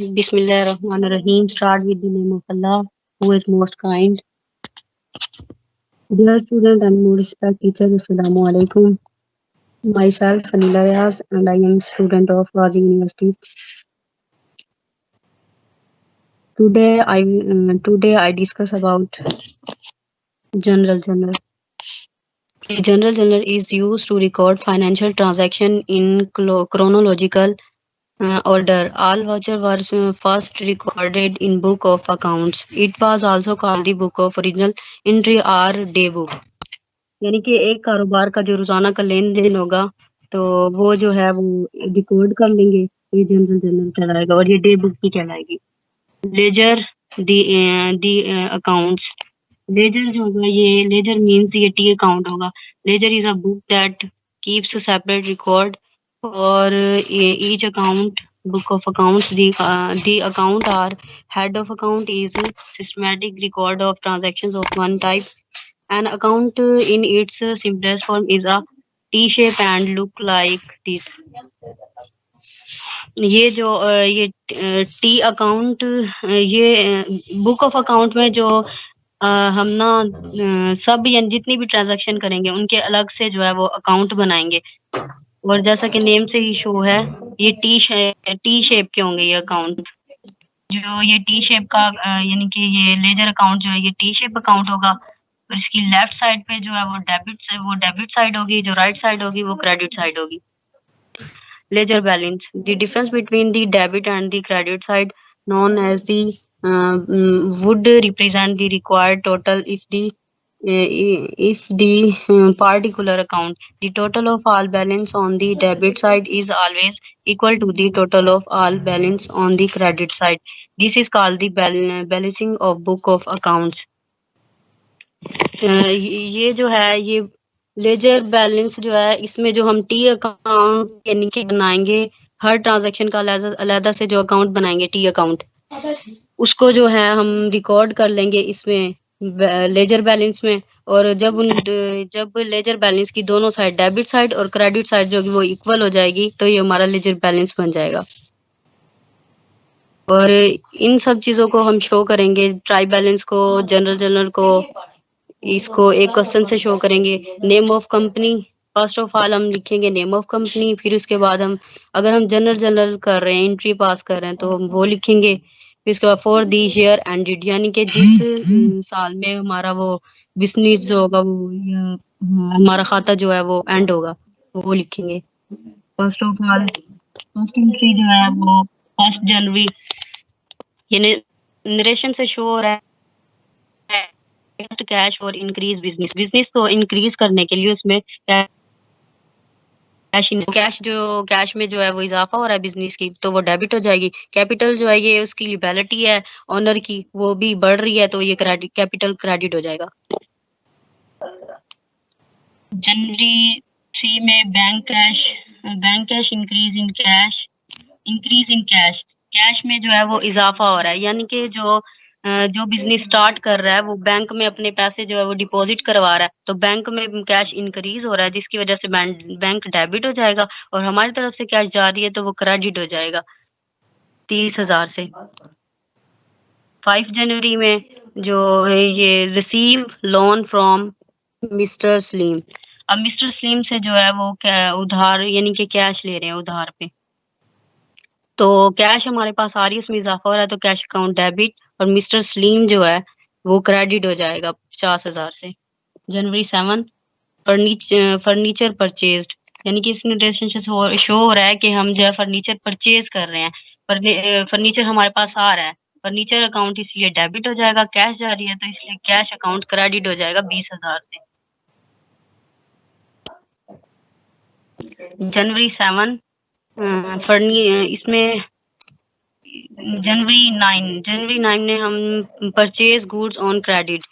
Bismillahirrahmanirrahim. Start with the name of Allah, who is most kind. Dear student and more respect teacher, Assalamu alaikum. Myself, Anila Riaz, and I am student of Razi University. Today I discuss about general journal. A general journal is used to record financial transaction in chronological order. All voucher was first recorded in Book of Accounts. It was also called the Book of Original Entry or Day Book. यानी कि एक कारोबार का जो रोजाना का लेन then होगा तो वो जो है वो रिकॉर्ड कर लेंगे, ये जनरल जर्नल कहलाएगा और ये डे बुक भी कहलाएगी। लेजर दी अकाउंट्स, लेजर जो होगा ये लेजर मींस ये टी अकाउंट होगा। Ledger is a book that keeps a separate record of each account book of accounts. The account or head of account is a systematic record of transactions of one type. An account in its simplest form is a T-shape and look like this. ये जो ये T account, ये book of account में जो हम ना सब यानी जितनी भी ट्रांजैक्शन करेंगे उनके अलग से जो है वो अकाउंट बनाएंगे और जैसा कि नेम से ही शो है ये टी शेप के होंगे ये अकाउंट। जो ये टी शेप का यानी कि ये लेजर अकाउंट जो है ये टी शेप अकाउंट होगा और इसकी लेफ्ट साइड पे जो है वो डेबिट साइड होगी, जो राइट साइड होगी वो क्रेडिट साइड होगी। Ledger balance. The difference between the debit and the credit side, known as the would represent the required total if the particular account. The total of all balance on the debit side is always equal to the total of all balance on the credit side. This is called the balancing of book of accounts. ये जो है ये ledger balance जो है इसमें जो हम T account यानी कि बनाएंगे हर ट्रांजैक्शन का अलग से जो अकाउंट बनाएंगे टी अकाउंट उसको जो है हम रिकॉर्ड कर लेंगे इसमें लेजर बैलेंस में। और जब लेजर बैलेंस की दोनों साइड डेबिट साइड और क्रेडिट साइड जो वो इक्वल हो जाएगी तो ये हमारा लेजर बैलेंस बन जाएगा। और इन सब चीजों को हम शो करेंगे, ट्राई बैलेंस को, जनरल को, इसको एक क्वेश्चन से शो करेंगे। Name of company, first of all हम लिखेंगे नेम ऑफ कंपनी, फिर उसके बाद हम अगर हम जनरल कर रहे हैं एंट्री पास कर रहे हैं तो हम वो लिखेंगे। फिर उसके बाद for the share and did यानी कि जिस साल में हमारा वो बिजनेस जो होगा वो हमारा खाता जो है वो एंड होगा वो लिखेंगे। First of all first entry जो है वो 1 जनवरी, ये नरेशन से शो हो रहा है कैश और इंक्रीज बिजनेस को इंक्रीज करने के लिए उसमें कैश में जो है वो इजाफा हो रहा है बिजनेस की तो वो डेबिट हो जाएगी। कैपिटल जो है ये उसकी लिएबिलिटी है ओनर की, वो भी बढ़ रही है तो ये कैपिटल क्रेडिट हो जाएगा। जनवरी 3 में bank cash increase in cash में जो है वो इजाफा हो रहा है यानी कि जो बिजनेस स्टार्ट कर रहा है वो बैंक में अपने पैसे जो है वो डिपॉजिट करवा रहा है तो बैंक में कैश इंक्रीज हो रहा है जिसकी वजह से बैंक डेबिट हो जाएगा और हमारी तरफ से कैश जा रही है तो वो क्रेडिट हो जाएगा 30,000 से। 5 जनवरी में जो है ये receive loan from mister Salim. अब मिस्टर सलीम से जो है वो उधार यानी कि कैश ले रहे हैं उधार पे तो कैश हमारे पास आ रही है उसमें इजाफा हो रहा है तो कैश अकाउंट डेबिट और मिस्टर सलीम जो है वो क्रेडिट हो जाएगा 50,000 से। जनवरी 7 फर्नीचर परचेज्ड यानी कि इस नोटेशन से शो हो रहा है कि हम जो है फर्नीचर परचेज कर रहे हैं, फर्नीचर हमारे पास आ रहा है, फर्नीचर अकाउंट इसलिए डेबिट हो जाएगा, कैश जा रही है तो इसलिए कैश अकाउंट क्रेडिट हो जाएगा 20,000 से। जनवरी 7 इसमें जनवरी 9 ने हम परचेज गुड्स ऑन क्रेडिट।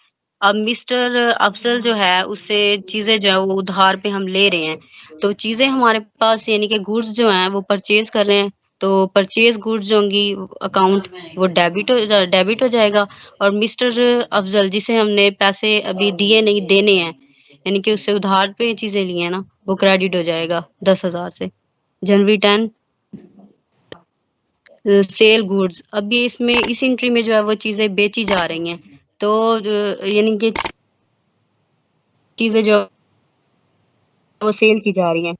अब मिस्टर अफजल जो है उससे चीजें जो है वो उधार पे हम ले रहे हैं तो चीजें हमारे पास यानी कि गुड्स जो हैं वो परचेज कर रहे हैं तो परचेज गुड्स जो होंगी अकाउंट वो डेबिट हो जाएगा और मिस्टर अफजल जिसे हमने पैसे अभी दिए नहीं देने हैं यानी कि उससे उधार पे चीजें ली हैं ना वो क्रेडिट हो जाएगा 10,000 से। जनवरी 10 सेल गुड्स, अभी इसमें इस एंट्री में जो है वो चीजें बेची जा रही हैं, तो यानी कि चीजें जो वो सेल की जा रही हैं।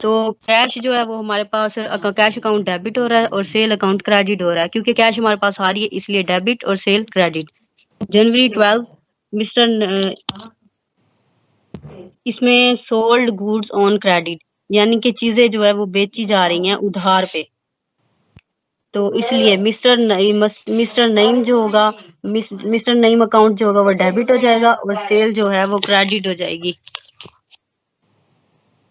तो कैश जो है वो हमारे पास कैश अकाउंट डेबिट हो रहा है और सेल अकाउंट क्रेडिट हो रहा है, क्योंकि कैश हमारे पास आ रही है इसलिए डेबिट और सेल क्रेडिट। जनवरी 12 मिस्टर इसमें सोल्ड गुड्स ऑन क्रेडिट, यानी कि चीजें जो है वो बेची जा रही हैं उधार पे, तो इसलिए मिस्टर नईम जो होगा, मिस्टर नईम अकाउंट जो होगा वो डेबिट हो जाएगा और सेल जो है वो क्रेडिट हो जाएगी,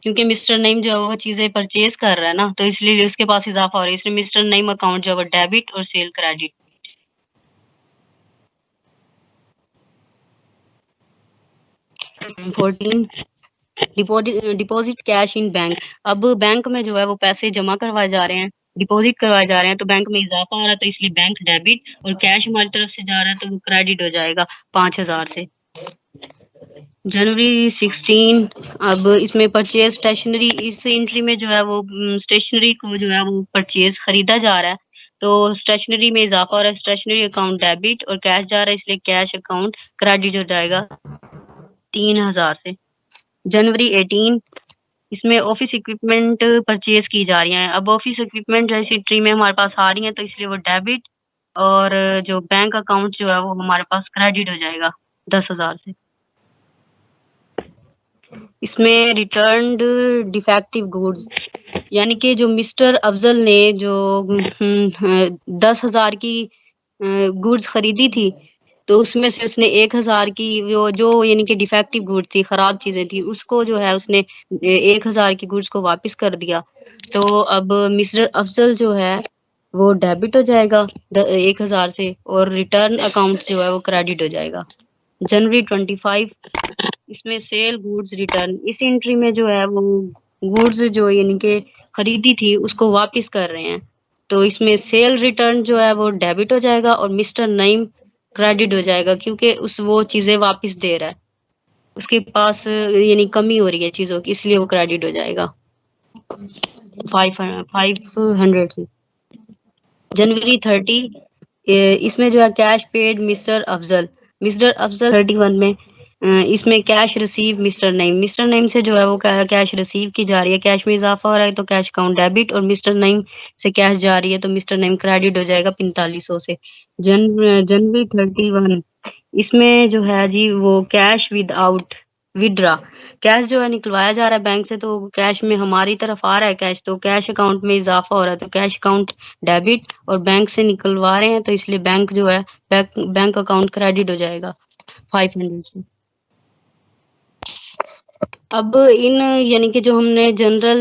क्योंकि मिस्टर नईम जो है वो चीजें परचेज कर रहा है ना, तो इसलिए उसके पास इजाफा हो रहा है, इसलिए मिस्टर नईम अकाउंट जो है वो डेबिट और cell credit. 14 deposit cash in bank, अब बैंक में जो है वो पैसे जमा करवाए जा रहे हैं, डिपॉजिट करवाए जा रहे हैं, तो बैंक में इजाफा हो रहा है, तो इसलिए बैंक डेबिट और कैश हमारी तरफ से जा रहा है तो वो क्रेडिट हो जाएगा 5000 से। जनवरी 16 अब इसमें परचेज स्टेशनरी, इस एंट्री में जो है वो स्टेशनरी को जो है वो परचेज खरीदा जा रहा है, तो स्टेशनरी में इजाफा हो रहा है, स्टेशनरी अकाउंट डेबिट और कैश जा रहा है, इसलिए कैश अकाउंट क्रेडिट हो जाएगा 3000 से। जनवरी 18 इसमें ऑफिस इक्विपमेंट परचेज की जा रही हैं, अब ऑफिस इक्विपमेंट जो इस एंट्री में हमारे पास आ रही हैं, तो इसलिए वो डेबिट और जो बैंक अकाउंट जो है वो हमारे पास क्रेडिट हो जाएगा 10,000 से। इसमें रिटर्न्ड डिफेक्टिव गुड्स, यानी कि जो मिस्टर अफजल ने जो 10,000 की गुड्स खरीदी थी, तो उसमें से उसने 1,000 की वो जो यानी कि डिफेक्टिव गुड्स थी, खराब चीजें थी, उसको जो है उसने 1,000 की गुड्स को वापस कर दिया, तो अब मिस्टर अफजल जो है वो डेबिट हो जाएगा 1,000 से और रिटर्न अकाउंट जो है वो क्रेडिट हो जाएगा। जनवरी 25 इसमें सेल गुड्स रिटर्न, इस एंट्री में जो है वो गुड्स जो यानी कि खरीदी थी उसको वापस कर रहे हैं, तो इसमें सेल रिटर्न जो है वो डेबिट हो जाएगा और मिस्टर नईम क्रेडिट हो जाएगा, क्योंकि उस वो चीजें वापस दे रहा है, उसके पास यानी कमी हो रही है चीजों की, इसलिए वो क्रेडिट हो जाएगा 500 से। जनवरी 30 इसमें जो है कैश पेड मिस्टर अफजल 31 में इसमें कैश रिसीव मिस्टर नईम से जो है वो कैश रिसीव की जा रही है, कैश में इजाफा हो रहा है तो कैश अकाउंट डेबिट और मिस्टर नईम से कैश जा रही है तो मिस्टर नईम क्रेडिट हो जाएगा 4500 से। जनवरी 31 इसमें जो है जी वो कैश विदाउट विड्रा, कैश जो है निकलवाया जा रहा है बैंक से, तो कैश में हमारी तरफ आ रहा है कैश, तो कैश अकाउंट में इजाफा हो रहा है तो कैश अकाउंट डेबिट और बैंक से निकलवा रहे हैं तो इसलिए बैंक जो है बैंक अकाउंट क्रेडिट हो जाएगा 500 से। अब इन यानी कि जो हमने जनरल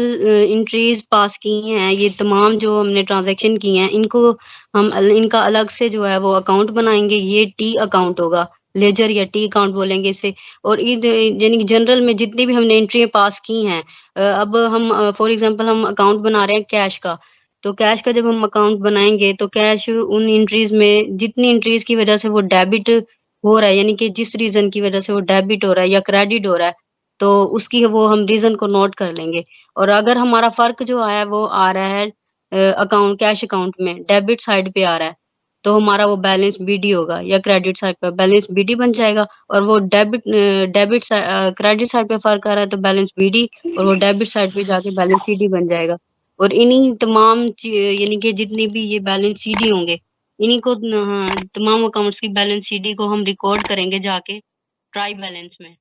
एंट्रीज पास की हैं, ये तमाम जो हमने ट्रांजैक्शन की हैं, इनको हम इनका अलग से जो है वो अकाउंट बनाएंगे, ये टी अकाउंट होगा, लेजर या टी अकाउंट बोलेंगे इसे। और यानी कि जनरल में जितनी भी हमने एंट्री पास की हैं, अब हम फॉर एग्जांपल हम अकाउंट बना रहे हैं कैश का, तो कैश का जब हम अकाउंट बनाएंगे तो कैश उन एंट्रीज में जितनी एंट्रीज की वजह से वो डेबिट हो रहा है, यानी कि जिस रीजन की वजह से वो डेबिट हो रहा है या क्रेडिट हो रहा है, तो उसकी वो हम रीजन को नोट कर लेंगे। और अगर हमारा फर्क जो आया वो आ रहा है अकाउंट कैश अकाउंट में डेबिट साइड पे आ रहा है, तो हमारा वो बैलेंस बीडी होगा, या क्रेडिट साइड पे बैलेंस बीडी बन जाएगा, और वो क्रेडिट साइड पे फर्क आ रहा है तो बैलेंस बीडी, और वो डेबिट साइड पे जाके बैलेंस सीडी बन जाएगा। और इन्हीं तमाम यानी कि जितनी भी ये बैलेंस सीडी होंगे, इन्हीं को तमाम अकाउंट्स की बैलेंस सीडी को हम रिकॉर्ड करेंगे जाके ट्राई बैलेंस में।